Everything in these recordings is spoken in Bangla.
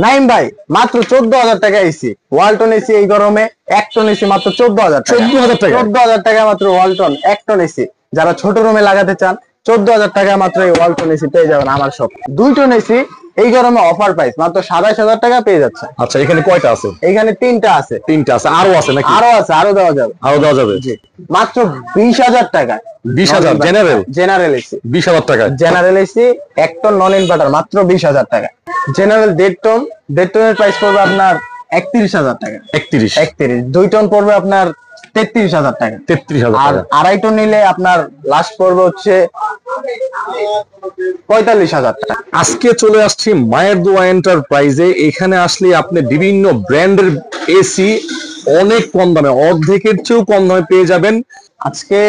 নাইম ভাই মাত্র 14,000 টাকা এসি ওয়ালটন এসি এই গরমে 1 টন এসি মাত্র 14,000 টাকা। 14,000 টাকা 14,000 টাকা মাত্র ওয়ালটন 1 টন এসি। যারা ছোট রুমে লাগাতে চান 14,000 টাকা মাত্র এই ওয়ালটন এসি পেয়ে যাবেন আমার শপ। 2 টন এসি এই গরমে অফার প্রাইস মাত্র 27,000 টাকা পেয়ে যাচ্ছে। আচ্ছা এখানে কয়টা আছে? এখানে 3টা আছে। 3টা আছে, আরো আছে নাকি? আরো আছে, আরো দেওয়া যাবে। আরো দেওয়া যাবে জি মাত্র 20,000 টাকা। 20,000 জেনারেল? জেনারেল এসি 20,000 টাকা। General AC 1 ton non inverter মাত্র 20,000 টাকা। জেনারেল 1.5 টন, 1.5 টনের প্রাইস পড়বে আপনার 31,000 টাকা। 31 2 টন পড়বে আপনার 33,000 টাকা। 33,000 আর টাকা। 2.5 টন নিলে আপনার লাস্ট পড়বে হচ্ছে 45,000 টাকা। আজকে চলে আসছি মায়ের দোয়া এন্টারপ্রাইজে। এখানে আসলে আপনি বিভিন্ন ব্র্যান্ডের এসি অনেক কম দামে, অর্ধেকের চেয়েও কম দামে পেয়ে যাবেন। আজকে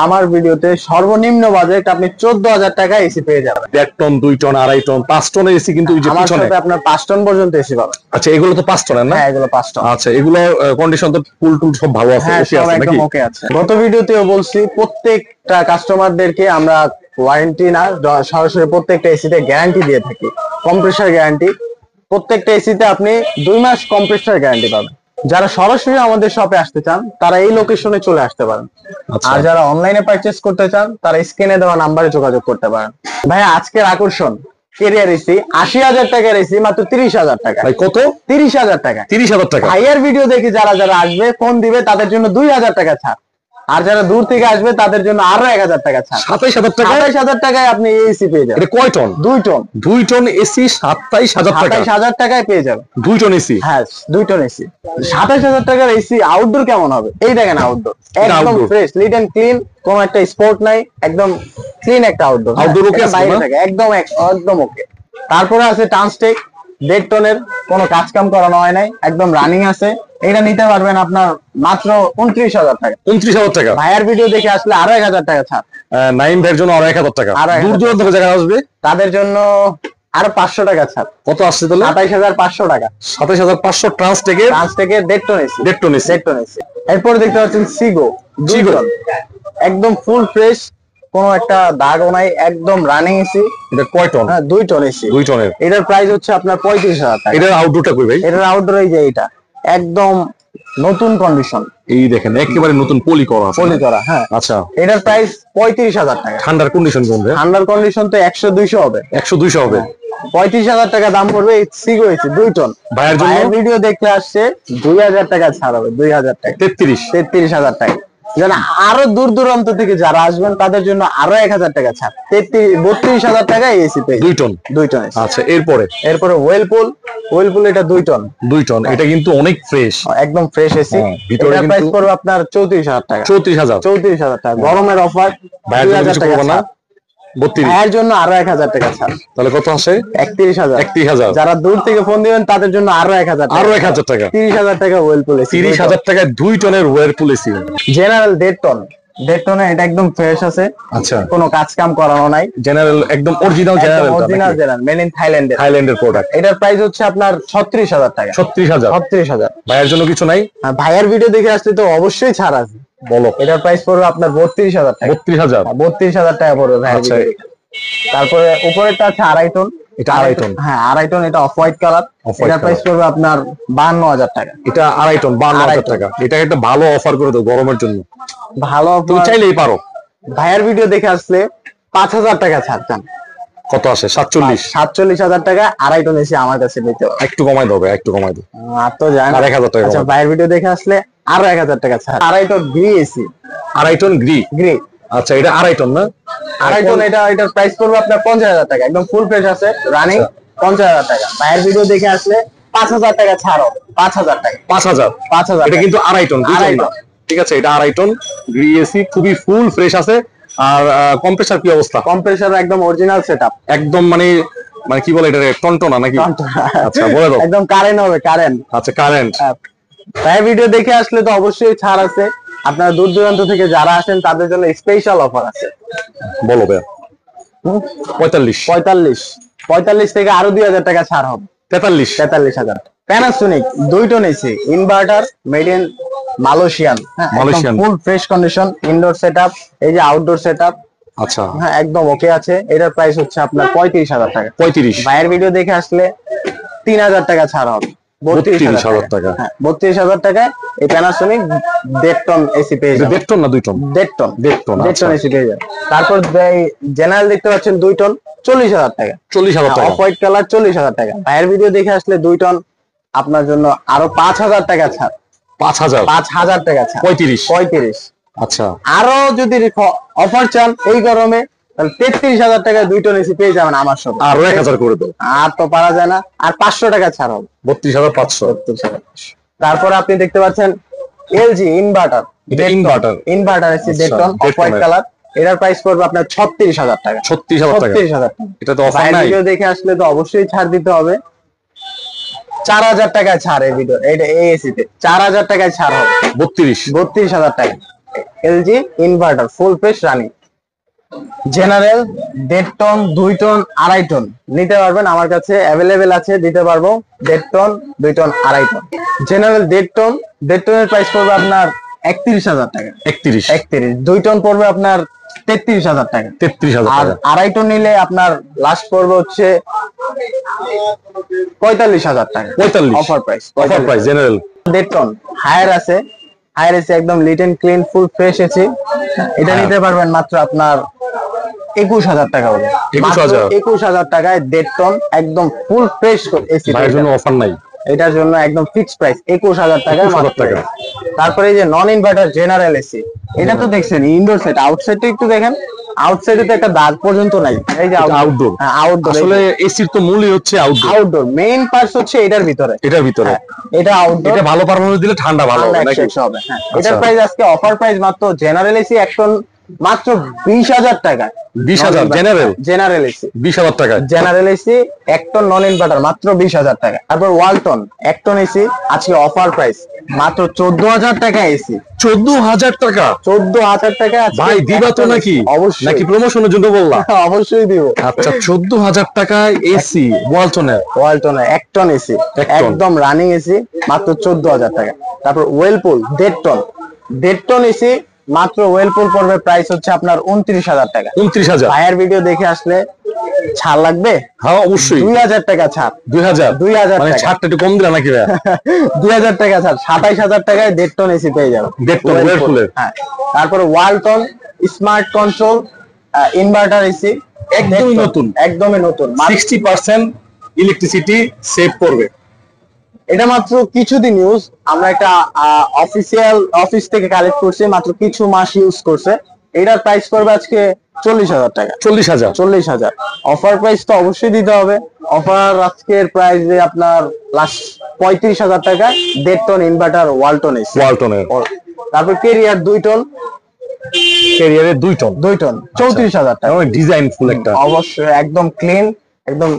আমার ভিডিওতে সর্বনিম্ন বাজেট আপনি 14,000 টাকা এসি পেয়ে যাবেন। 1 টন 2 টন 2.5 টন 5 টনের এসি কিন্তু আমার সাথে আপনার 5 টন পর্যন্ত এসি পাবেন। আচ্ছা এগুলো তো 5 টনের না? হ্যাঁ এগুলো 5 টন। আচ্ছা এগুলো কন্ডিশন তো ফুল টুল সব ভালো আছে? হ্যাঁ এসি সব আছে একদম নাকি? ওকে আছে। গত ভিডিওতেও বলছি প্রত্যেকটা কাস্টমারদেরকে আমরা ওয়ারেন্টি না সরাসরি প্রত্যেকটা এসিতে গ্যারান্টি দিয়ে থাকি, কম্প্রেসার গ্যারান্টি। প্রত্যেকটা এসিতে আপনি 2 মাস কম্প্রেসার গ্যারান্টি পাবেন। যারা সরাসরি আমাদের শপে আসতে চান তারা এই লোকেশনে চলে আসতে পারেন। আচ্ছা। আর যারা অনলাইনে পারচেজ করতে চান তারা স্ক্রিনে দেওয়া নাম্বারে যোগাযোগ করতে পারেন। ভাইয়া আজকের আকর্ষণ কেরিয়ার এসি 80,000 টাকার এসি মাত্র 30,000 টাকা। ভাই কত? 30,000 টাকা। 30,000 টাকা। ভাইয়ার ভিডিও দেখে যারা যারা আসবে ফোন দিবে তাদের জন্য 2,000 টাকা ছাড়। আর যারা দূর থেকে আসবে তাদের জন্য আরো 1,000 টাকা ছাড়। 27,000 টাকা। 27,000 টাকায় আপনি এসি পেয়ে যাবেন। এটা কয় টন? 2 টন। 2 টন এসি 27,000 টাকা। 27,000 টাকায় পেয়ে যাবেন 2 টন এসি। হ্যাঁ 2 টন এসি। 27,000 টাকার এসি আউটডোর কেমন হবে? এই দেখেন আউটডোর একদম ফ্রেশ, লিট এন্ড ক্লিন, কোনো একটা স্পট নাই, একদম ক্লিন একটা আউটডোর। আউটডোর ওকে আছে বাইরে না? থাকে একদম একদম ওকে। তারপরে আছে টানস্টেক 1.5 টনের, কোনো কাজ কাম করানো হয় নাই, একদম রানিং আছে। এটা নিতে পারবেন আপনার মাত্র 29,000 টাকা। 29,000 টাকা। ভাইয়ার ভিডিও দেখে আসলে আরো 1,000 টাকা ছাড়। নাইম ভাইয়ের জন্য আরো 1,000 টাকা। আরো 1,000 দূর দূরান্ত থেকে যারা আসবে তাদের জন্য আরো 500 টাকা ছাড়। কত আসছে তাহলে? 27,500 টাকা। 27,500 ট্রান্সটেকের ট্রান্সটেকের 1.5 ton AC. 1.5 ton AC. 1.5 ton AC. এরপর দেখতে পাচ্ছেন সিগো 2 সিগো। টন, একদম ফুল ফ্রেশ, কোনো একটা দাগও নাই, একদম রানিং এসি। এটা কয় টন? হ্যাঁ 2 টন এসি। 2 টনের। এটার প্রাইস হচ্ছে আপনার 35,000 টাকা। এটার আউটডোরটা কই ভাই? এটার আউটডোর এই যে এটা একদম নতুন কন্ডিশন, এই দেখেন একেবারে নতুন পলি করা আছে। পলি করা। হ্যাঁ আচ্ছা এটার প্রাইস 35,000 টাকা। ঠান্ডার কন্ডিশন কোন ভাই? ঠান্ডার কন্ডিশন তো 100-200 হবে। 100-200 হবে। 35,000 টাকা দাম পড়বে এই সিগো এসি 2 টন। ভাইয়ের জন্য ভাইয়ের ভিডিও দেখতে আসছে 2,000 টাকা ছাড় হবে। 2,000 টাকা 33,000 টাকা। যেন আরো দূর দূরান্ত থেকে যারা আসবেন তাদের জন্য আরো 1,000 টাকা ছাড়। 32,000 টাকা এসি পেয়ে 2 টন। 2 ton AC. আচ্ছা এরপরে ওয়েলপুল এটা 2 টন। 2 টন। এটা কিন্তু অনেক ফ্রেশ, একদম ফ্রেশ এসি। ভিতরে এটার প্রাইস কিন্তু পড়বে আপনার 34,000 টাকা। 34,000 টাকা। গরমের অফার ভাইয়ের জন্য 2,000 কিছু টাকা করবো না? ছাড়। 32। ভাইয়ের জন্য আরো 1,000 টাকা ছাড়। তাহলে কত আসে? 31,000। 31,000। যারা দূর থেকে ফোন দিবেন তাদের জন্য আরো 1,000 টাকা। আরো 1,000 টাকা। 30,000 টাকা ওয়েলপুল এসি। 30,000 টাকায় 2 টনের ওয়ারপুল এসি। General 1.5 ton. 1.5 টনে এটা একদম ফ্রেশ আছে। আচ্ছা কোনো কাজ কাম করানো নাই। জেনারেল একদম অরিজিনাল জেনারেল মেড ইন থাইল্যান্ডের প্রোডাক্ট। এটার প্রাইস হচ্ছে আপনার 36,000 টাকা। 36,000। ভাইয়ের জন্য কিছু নাই? ভাইয়ার ভিডিও দেখে আসলে তো অবশ্যই ছাড় আছে। বলো। এটার প্রাইস পড়বে আপনার 32,000 টাকা। 32,000। 32,000 টাকা পড়বে ভাইয়ার আচ্ছা। ভিডিও দেখে। তারপরে উপরেরটা আছে 2.5 টন। এটা 2.5 টন। হ্যাঁ 2.5 টন, এটা অফ হোয়াইট কালার। এটার প্রাইস পড়বে আপনার 52,000 টাকা। এটা 2.5 টন 52,000 টাকা। এটা একটা ভালো অফার করে দাও গরমের জন্য। ভালো তুমি চাইলেই পারো। ভাইয়ার ভিডিও দেখে আসলে 5,000 টাকা ছাড় চান। কত আসে? 47,000 টাকা 2.5 টন এসি আমার কাছে নিতে হবে। একটু কমাই দাও ভাই, একটু কমাই দাও। আর তো জানেন আর 1,000 টাকা। আচ্ছা ভাইয়ের ভিডিও দেখে আসলে আরো 1,000 টাকা ছাড়। 2.5 ton Gree AC. 2.5 ton Gree. আচ্ছা এটা 2.5 টন না? 2.5 টন এটার প্রাইস পড়বে আপনার 50,000 টাকা। একদম ফুল ফ্রেশ আছে, রানিং। 50,000 টাকা। ভাইয়ের ভিডিও দেখে আসলে 5,000 টাকা ছাড় হবে। 5,000 টাকা। 5,000। এটা কিন্তু 2.5 টন। 2.5 টন। ঠিক আছে এটা 2.5 টন গ্রি এসি, খুবই ফুল ফ্রেশ আছে। আর কম্প্রেসার কি অবস্থা? কম্প্রেসার একদম অরিজিনাল সেটআপ। একদম মানে কি বলে এটা, টনটনা নাকি? আচ্ছা বলে দাও। একদম কারেন্ট হবে, কারেন্ট। আচ্ছা কারেন্ট। ভাইয়ের ভিডিও দেখে আসলে তো অবশ্যই ছাড় আছে। আপনারা দূর দূরান্ত থেকে যারা আসেন তাদের জন্য স্পেশাল অফার আছে। বলো ভাই। 45 থেকে আরো 2,000 টাকা ছাড় হবে। 43,000। Panasonic 2 ton AC inverter made in Malaysian. Full fresh condition, indoor setup, এই যে আউটডোর সেটআপ, আচ্ছা হ্যাঁ একদম ওকে আছে। এটার প্রাইস হচ্ছে আপনার 35,000 টাকা। 35। ভাইয়ের ভিডিও দেখে আসলে 3,000 টাকা ছাড় হবে। 32,000 টাকা। হ্যাঁ 32,000 টাকায় এই প্যানাসোনিক 1.5 টন এসি পেয়ে যাবেন। 1.5 টন না 2 টন? 1.5 টন। 1.5 টন, 1.5 টন আচ্ছা। এসি পেয়ে যাবেন। তারপর জেনারেল দেখতে পাচ্ছেন 2 টন 40,000 টাকা। 40,000 টাকা। অফ হোয়াইট কালার 40,000 টাকা। ভাইয়ের ভিডিও দেখে আসলে 2 টন আপনার জন্য আরো 5,000 টাকা ছাড়। 5,000? 5,000 টাকা ছাড়। 35। আচ্ছা আরো যদি অফার চান এই গরমে তাহলে 33,000 টাকায় 2 টন এসি পেয়ে যাবেন আমার সাথে। আরো 1,000 করে দাও। আর তো পারা যায় না। আর 500 টাকা ছাড় হবে। 32,500। তারপরে আপনি দেখতে পাচ্ছেন এলজি ইনভার্টার। এটা ইনভার্টার? ইনভার্টার এসি আচ্ছা, 1.5 টন অফ হোয়াইট কালার। এটার প্রাইস পড়বে আপনার 36,000 টাকা। 36,000 টাকা? 36,000 টাকা। এটা তো অফার ভাইয়ের নাই? ভিডিও দেখে আসলে তো অবশ্যই ছাড় দিতে হবে। 4,000 টাকায় ছাড় এই ভিডিও এটা এই এসিতে 4,000 টাকায় ছাড় হবে। 32,000 টাকা। LG inverter full fresh running. General 1.5 ton 2 ton 2.5 ton নিতে পারবেন, আমার কাছে অ্যাভেলেবেল আছে, দিতে পারবো। 1.5 ton 2 ton 2.5 ton. General 1.5 ton 1.5 টনের প্রাইস পড়বে আপনার 31,000 টাকা। 31। 2 টন পড়বে আপনার 33,000 টাকা। 33,000 আর টাকা। 2.5 টন নিলে আপনার লাস্ট পড়বে হচ্ছে 45,000 টাকা। 45 offer price. Offer price general. 1.5 ton Haier আছে। হায়ার এসি একদম neat and clean full fresh AC. এটা নিতে পারবেন মাত্র আপনার 21,000 টাকা হবে। 21,000? 21,000 টাকায় 1.5 টন একদম ফুল ফ্রেশ এসি। ভাইয়ের জন্য অফার নাই? এটার জন্য একদম ফিক্সড প্রাইস 21,000 টাকা। 21,000 টাকা। তারপরে এই যে নন ইনভার্টার জেনারেল এসি, এটা তো দেখছেন ইনডোর সেট। আউটসাইডটা একটু দেখেন, আউটসাইডে তো একটা দাগ পর্যন্ত নাই। এই যে আউটডোর। হ্যাঁ আউটডোর। আসলে এসির তো মূলই হচ্ছে আউটডোর। আউটডোর মেইন পার্টস হচ্ছে এটার ভিতরে। এটার ভিতরে এটা আউটডোর। এটা ভালো পারফরম্যান্স দিলে ঠান্ডা ভালো হবে নাকি? হবে। হ্যাঁ এটার প্রাইস আজকে অফার প্রাইস মাত্র জেনারেল এসি 1 টন মাত্র 20,000 টাকা। 20,000 জেনারেল? জেনারেল এসি 20,000 টাকা। General AC 1 ton non inverter মাত্র 20,000 টাকা। তারপর ওয়ালটন 1 টন এসি আজকে অফার প্রাইস মাত্র 14,000 টাকা এসি। 14,000 টাকা? 14,000 টাকা আজকে। ভাই দিবা তো নাকি? অবশ্যই। নাকি প্রমোশনের জন্য বললা? অবশ্যই দিব। আচ্ছা 14,000 টাকায় এসি ওয়ালটনের? ওয়ালটনের 1 টন এসি 1 টন। একদম রানিং এসি মাত্র 14,000 টাকা। তারপর ওয়েলপুল 1.5 টন 1.5 টন এসি মাত্র ওয়েলপুল পড়বে প্রাইস হচ্ছে আপনার 29,000 টাকা। 29,000? ভাইয়ের ভিডিও দেখে আসলে ছাড় লাগবে। হ্যাঁ অবশ্যই। 2,000 টাকা ছাড়। 2,000 মানে টাকা। ছাড়টা একটু কম দিলা নাকি ভাই? 2,000 টাকা ছাড়। 27,000 টাকায় 1.5 টন এসি পেয়ে যাবেন। 1.5 টন ওয়েলপুলের? হ্যাঁ। তারপরে Walton smart control inverter AC একদমই নতুন। একদমই নতুন। 60% ইলেকট্রিসিটি সেভ করবে। এটা মাত্র কিছুদিন ইউজ, আমরা একটা অফিসিয়াল অফিস থেকে কালেক্ট করছি, মাত্র কিছু মাস ইউজ করছে। এটার প্রাইস পড়বে আজকে 40,000 টাকা। 40,000? 40,000 অফার প্রাইস তো অবশ্যই দিতে হবে। অফার আজকের প্রাইস যে আপনার লাস্ট 35,000 টাকা 1.5 টন ইনভার্টার ওয়ালটন এসি। ওয়ালটনের। তারপর কেরিয়ার 2 টন। ক্যারিয়ারে 2 টন? 2 টন 34,000 টাকা। ডিজাইন ফুল একটা। অবশ্যই একদম ক্লিন একদম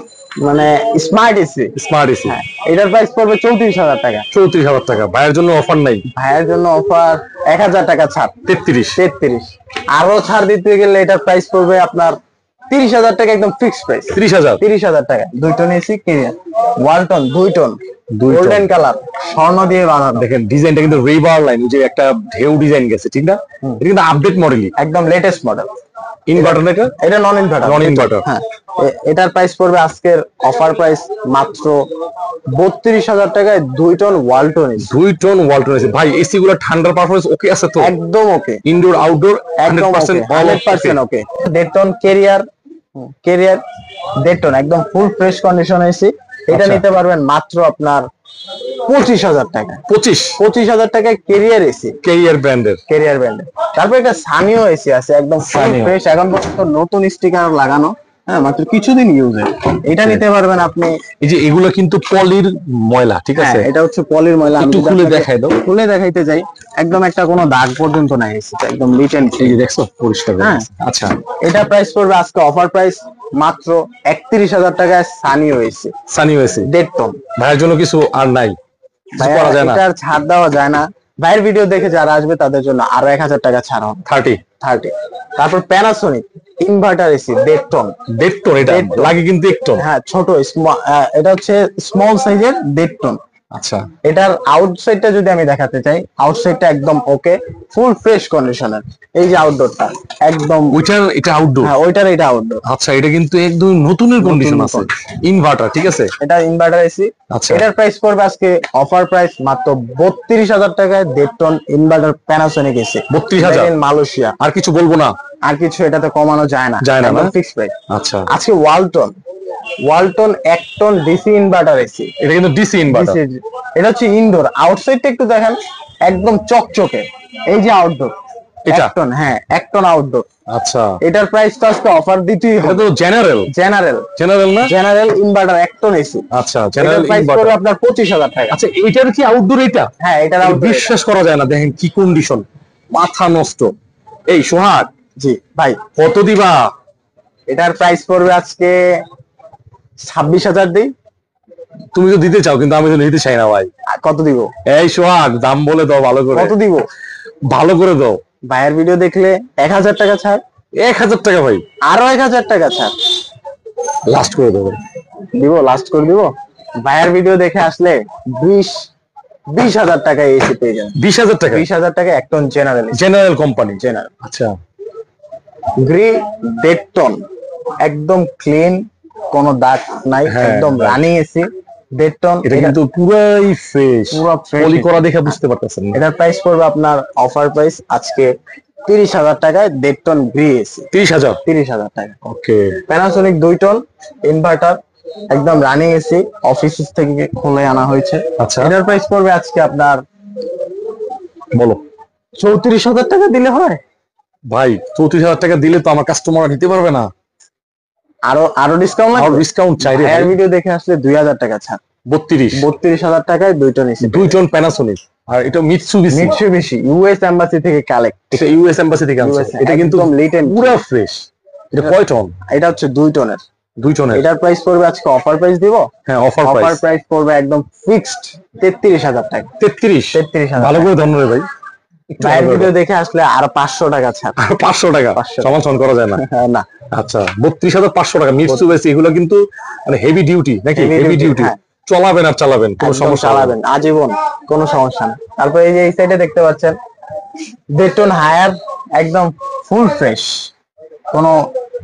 মানে স্মার্ট এসি। Smart AC. এটার প্রাইস পড়বে 34,000 টাকা। 34,000 টাকা। ভাইয়ের জন্য অফার নাই? ভাইয়ের জন্য অফার 1,000 টাকা ছাড়। 33। আরো ছাড় দিতে গেলে এটার প্রাইস পড়বে আপনার 30,000 টাকা একদম ফিক্সড প্রাইস। 30,000? 30,000 টাকা। 2 ton AC Carrier Walton 2 ton 2 ton. Golden colour স্বর্ণ দিয়ে বানানো। দেখেন ডিজাইনটা কিন্তু রিভার লাইন, যে একটা ঢেউ ডিজাইন গেছে, ঠিক না? এটা কিন্তু আপডেট মডেলই। একদম লেটেস্ট মডেল। ইনভার্টার এটা? এটা নন ইনভার্টার। নন ইনভার্টার। হ্যাঁ এটার প্রাইস পড়বে আজকের অফার প্রাইস মাত্র 32,000 টাকায় 2 ton Walton AC. 2 ton Walton AC. ভাই এসি গুলো ঠান্ডার পারফরম্যান্স ওকে আছে তো? একদম ওকে। ইনডোর আউটডোর একদম 100% ওকে। 1.5 টন কেরিয়ার 1.5 টন একদম ফুল ফ্রেশ কন্ডিশন এসি। এটা আচ্ছা। নিতে পারবেন মাত্র আপনার 25,000 টাকা। 25,000 টাকায় কেরিয়ার এসি। ক্যারিয়ার ব্র্যান্ডের? কেরিয়ার ব্র্যান্ডের। তারপর একটা সানিও এসি আছে একদম সানিও। ফ্রেশ, এখন পর্যন্ত নতুন স্টিকার লাগানো। হ্যাঁ মাত্র কিছুদিন ইউজের। এটা নিতে পারবেন আপনি। এই যে এগুলো কিন্তু পলির ময়লা, ঠিক আছে? হ্যাঁ, এটা হচ্ছে পলির ময়লা। আমি একটু যদি খুলে আপনাকে দেখাই দাও। খুলে দেখাইতে যাই একদম একটা কোনো দাগ পর্যন্ত নাই এসিটা, একদম লিট এন্ড এই যে দেখছো পরিষ্কার হয়ে হ্যাঁ। গেছে। আচ্ছা এটা প্রাইস পড়বে আজকে অফার প্রাইস মাত্র 31,000 টাকায় Sanyo AC Sanyo AC. 1.5 ton. ভাইয়ের জন্য কিছু আর নাই? কিছু ভাইয়া, করা যায় না? এটার ছাড় দেওয়া যায় না। ভাইয়ের ভিডিও দেখে যারা আসবে তাদের জন্য আরো 1,000 টাকা ছাড় হবে। 30। তারপর Panasonic inverter AC 1.5 ton. 1.5 ton? এটা 1.5 টন। লাগে কিন্তু 1 টন। হ্যাঁ ছোট এটা হচ্ছে স্মল সাইজের 1.5 টন। আচ্ছা, এটার আউটসাইডটা যদি আমি দেখাতে চাই, আউটসাইডটা একদম ওকে, ফুল ফ্রেশ কন্ডিশনের। এই যে আউটডোরটা একদম, এটা আউটডোর। হ্যাঁ ওইটার এটা আউটডোর। আচ্ছা, এটা কিন্তু একদম নতুনের কন্ডিশন আছে, ইনভার্টার, ঠিক আছে। এটা ইনভার্টার এসি। আচ্ছা, এটার প্রাইস পড়বে আজকে অফার প্রাইস মাত্র 32,000 টাকায় 1.5 ton inverter Panasonic AC. 32,000 Malaysia. আর কিছু বলবো না, আর কিছু এটাতে কমানো যায় না, যায় না, না? Fix price. আচ্ছা, আজকে Walton 1 ton DC inverter AC. এটা কিন্তু ডিসি ইনভার্টার। এটা হচ্ছে ইনডোর। আউটসাইডটা একটু দেখেন, একদম চকচকে। এই যে আউটডোর, এটা 1 টন, হ্যাঁ 1 টন আউটডোর। আচ্ছা, এটার প্রাইস তো আজকে অফার দিতেই এটা হবে। তো জেনারেল না? General inverter 1 ton AC. আচ্ছা, এটার জেনারেল প্রাইস ইনভার্টার। পড়বে আপনার 25,000 টাকা। আচ্ছা, এটার কি আউটডোর? এটা, হ্যাঁ এটার এটা আউটডোর। বিশ্বাস করা যায় না, দেখেন কি কন্ডিশন, মাথা নষ্ট। এই সোহাগ, জি ভাই, কত দিবা? এটার প্রাইস পড়বে আজকে 26,000 দিই। তুমি তো দিতে চাও, কিন্তু আমি তো নিতে চাই না ভাই। আর কত দিব? এই সোহাগ, দাম বলে দাও ভালো করে, কত দিব? ভালো করে দাও। ভাইয়ের ভিডিও দেখলে 1,000 টাকা ছাড়। 1,000 টাকা ভাই, আরো 1,000 টাকা ছাড় লাস্ট করে দেবো। দিব, লাস্ট করে দিব। ভাইয়ের ভিডিও দেখে আসলে 20,000 টাকা এসি পেয়ে যাবেন। 20,000 টাকা, 20,000 টাকা 1 টন জেনারেল কোম্পানি। জেনারেল। আচ্ছা, গ্রি 1.5 টন, একদম ক্লিন, কোনো দাগ নাই, হ্যাঁ, একদম right. Running AC 1.5 ton. এটা কিন্তু পুরাই ফ্রেশ, পুরো fresh পলি করা AC। দেখে বুঝতে পারতেছেন না। এটার প্রাইস পড়বে আপনার অফার প্রাইস আজকে 30,000 টাকায় 1.5 টন গ্রি এসি। 30,000, 30,000 টাকা। ওকে। প্যানাসোনিক 2 টন ইনভার্টার, একদম রানিং এসি, অফিস থেকে খুলে আনা হয়েছে। আচ্ছা, এটার প্রাইস পড়বে আজকে আপনার বলো। 34,000 টাকা দিলে হয়। ভাই, 34,000 টাকা দিলে তো আমার কাস্টমার নিতে পারবে না, আরো ডিসকাউন্ট আর লাগবে। ডিসকাউন্ট চাই রে। ভাইয়ের ভিডিও দেখে আসলে 2,000 টাকা ছাড়। 32,000 টাকায় 2 টন এসি। 2 টন প্যানাসোনিক, আর এটা মিৎসুবিশি। মিৎসুবিশি ইউএস এম্বাসি থেকে কালেক্ট। এটা ইউএস এম্বাসি থেকে আনছে। USA, এটা কিন্তু একদম latent। পুরো ফ্রেশ। এটা কয় টন? এটা হচ্ছে 2 টনের। 2 টনের। এটার প্রাইস পড়বে আজকে অফার প্রাইস দিব। হ্যাঁ, অফার অফার প্রাইস প্রাইস পড়বে একদম ফিক্সড 33,000 টাকা। 33,000। ভালো করে ধন্যবাদ ভাই। ভাইয়ের ভিডিও দেখে আসলে আর 500 টাকা ছাড়। আর 500 টাকা 500 সমান করা যায় না। না, আচ্ছা, 32,500 টাকা মিৎসুবিশি। এগুলো কিন্তু মানে হেভি ডিউটি নাকি? Heavy হেভি duty, ডিউটি, হ্যাঁ। চালাবেন আর চালাবেন, কোনো একদম সমস্যা হবে না। চালাবেন আজীবন, কোনো সমস্যা না। তারপর এই যে এই সাইডে দেখতে পাচ্ছেন 1.5 টন হায়ার, একদম ফুল ফ্রেশ, কোনো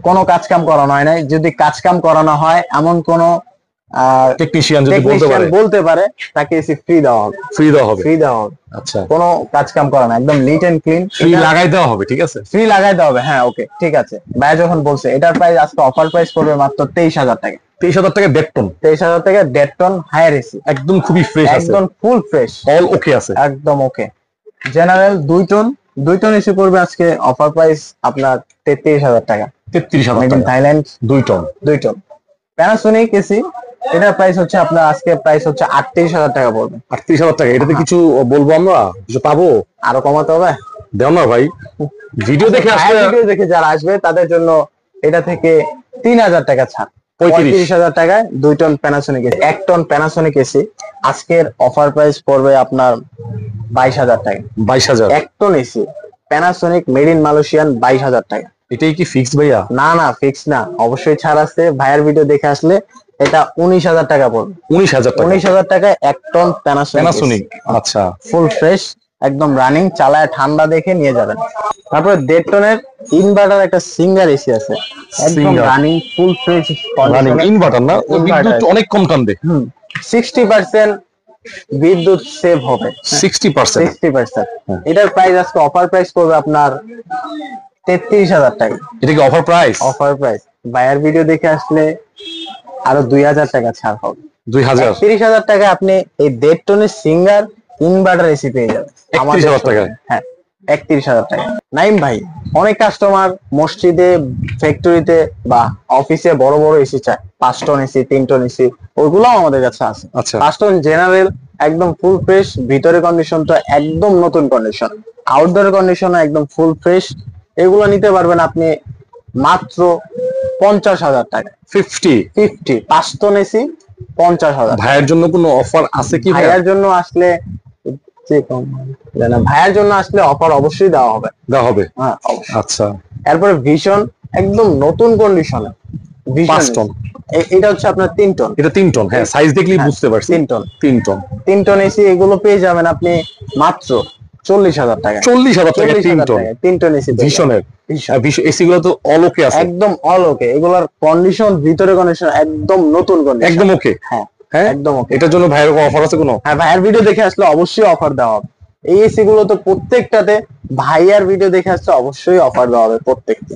কোনো কাজ কাম করানো হয় নাই। যদি কাজ কাম করানো হয় এমন কোনো টেকনিশিয়ান যদি বলতে টেকনিশিয়ান পারে, বলতে পারে, তাকে এসি ফ্রি দেওয়া হবে। ফ্রি দেওয়া হবে। ফ্রি দেওয়া হবে, আচ্ছা, কোনো কাজ কাম করানো, একদম নিট এন্ড ক্লিন। ফ্রি লাগাই দেওয়া হবে, ঠিক আছে। ফ্রি লাগাই দেওয়া হবে, হ্যাঁ ওকে ঠিক আছে। ভাই যখন বলছে এটার প্রাইস আজকে অফার প্রাইস পড়বে মাত্র 23,000 টাকা। 23,000 টাকা 1.5 টন, 23,000 টাকা 1.5 টন হায়ার এসি, একদম খুবই ফ্রেশ আছে, একদম ফুল ফ্রেশ, অল ওকে আছে, একদম ওকে। জেনারেল 2 টন এসি পড়বে আজকে অফার প্রাইস আপনার 33,000 টাকা। 33,000 মেড ইন টাকা Thailand 2 ton. 2 ton Panasonic AC. এটার প্রাইস হচ্ছে আপনার আজকে প্রাইস হচ্ছে 38,000 টাকা পড়বে। 38,000 টাকা। এটাতে কিছু বলবো আমরা, কিছু পাবো? আরো কমাতে হবে। দেও না ভাই, ভিডিও দেখে আসলে। ভিডিও দেখে যারা আসবে তাদের জন্য এটা থেকে 3,000 টাকা ছাড়। 35,000 টাকায় 2 ton Panasonic AC. 1 ton Panasonic AC আজকের অফার প্রাইস পড়বে আপনার 22,000 টাকা। 22,000। 1 ton AC Panasonic made in Malaysian 22,000 টাকা। এটাই কি ফিক্স ভাইয়া? না ফিক্স না, অবশ্যই ছাড় আছে। ভাইয়ের ভিডিও দেখে আসলে এটা 19,000 টাকা পড়বে। 19,000 টাকা। 19,000 টাকায় 1 টন প্যানাসোনিক। আচ্ছা, ফুল ফ্রেশ, একদম রানিং, চালায় ঠান্ডা দেখে নিয়ে যাবেন। তারপরে 1.5 টনের ইনভার্টার একটা সিঙ্গার এসি আছে, একদম Singer। রানিং ফুল ফ্রেশ রানিং ইনভার্টার না? ও Inverter। বিদ্যুৎ অনেক কম টানবে। 60% বিদ্যুৎ সেভ হবে। 60%। 60%। এটার প্রাইস আজকে অফার প্রাইস পড়বে আপনার 33,000 টাকা। এটা কি offer price? Offer price. Buyer video দেখে আসলে আরো 2,000 টাকা ছাড় হবে। 2,000। 30,000 টাকা আপনি এই 1.5 টনের সিঙ্গার ইনভার্টার এসি পেয়ে যাবেন 31,000 টাকায়। হ্যাঁ 31,000 টাকা। নাইম ভাই, অনেক কাস্টমার মসজিদে, ফ্যাক্টরিতে বা অফিসে বড় বড় এসি চায়, 5 টন এসি, 3 টন এসি, ওইগুলোও আমাদের কাছে আছে। আচ্ছা। 5 টন জেনারেল, একদম ফুল ফ্রেশ, ভিতরে কন্ডিশনটা একদম নতুন কন্ডিশন, আউটডোর কন্ডিশন একদম ফুল ফ্রেশ। এগুলো নিতে পারবেন আপনি মাত্র 50,000 টাকা। 50। 5 টন এসি 50,000। ভাইয়ের জন্য কোনো অফার আছে কি ভাইয়া? ভাইয়ার জন্য আসলে ভাইয়ার জন্য আসলে অফার অবশ্যই দেওয়া হবে। দেওয়া হবে। হ্যাঁ অবশ্যই। আচ্ছা, এরপরে ভিশন একদম নতুন কন্ডিশনে 5 টন। এটা হচ্ছে আপনার 3 টন। এটা 3 টন, হ্যাঁ সাইজ দেখলেই হ্যাঁ, বুঝতে পারছি। 3 টন। 3 টন 3 টন এসি এগুলো পেয়ে যাবেন আপনি মাত্র 40,000 টাকা। 40,000 টাকা 3 টন 3 টন এসি ভিশনের। এসি গুলো তো অলোকে আছে, একদম অল ওকে। এগুলার কন্ডিশন, ভিতরে কন্ডিশন একদম নতুন কন্ডিশন, একদম ওকে। হ্যাঁ হ্যাঁ একদম ওকে। এটার জন্য ভাইয়ের অফার আছে কোনো? হ্যাঁ, ভাইয়ার ভিডিও দেখে আসলে অবশ্যই অফার দেওয়া হবে। এই এসি গুলো তো প্রত্যেকটাতে ভাইয়ার ভিডিও দেখে আসলে অবশ্যই অফার দেওয়া হবে প্রত্যেকটা।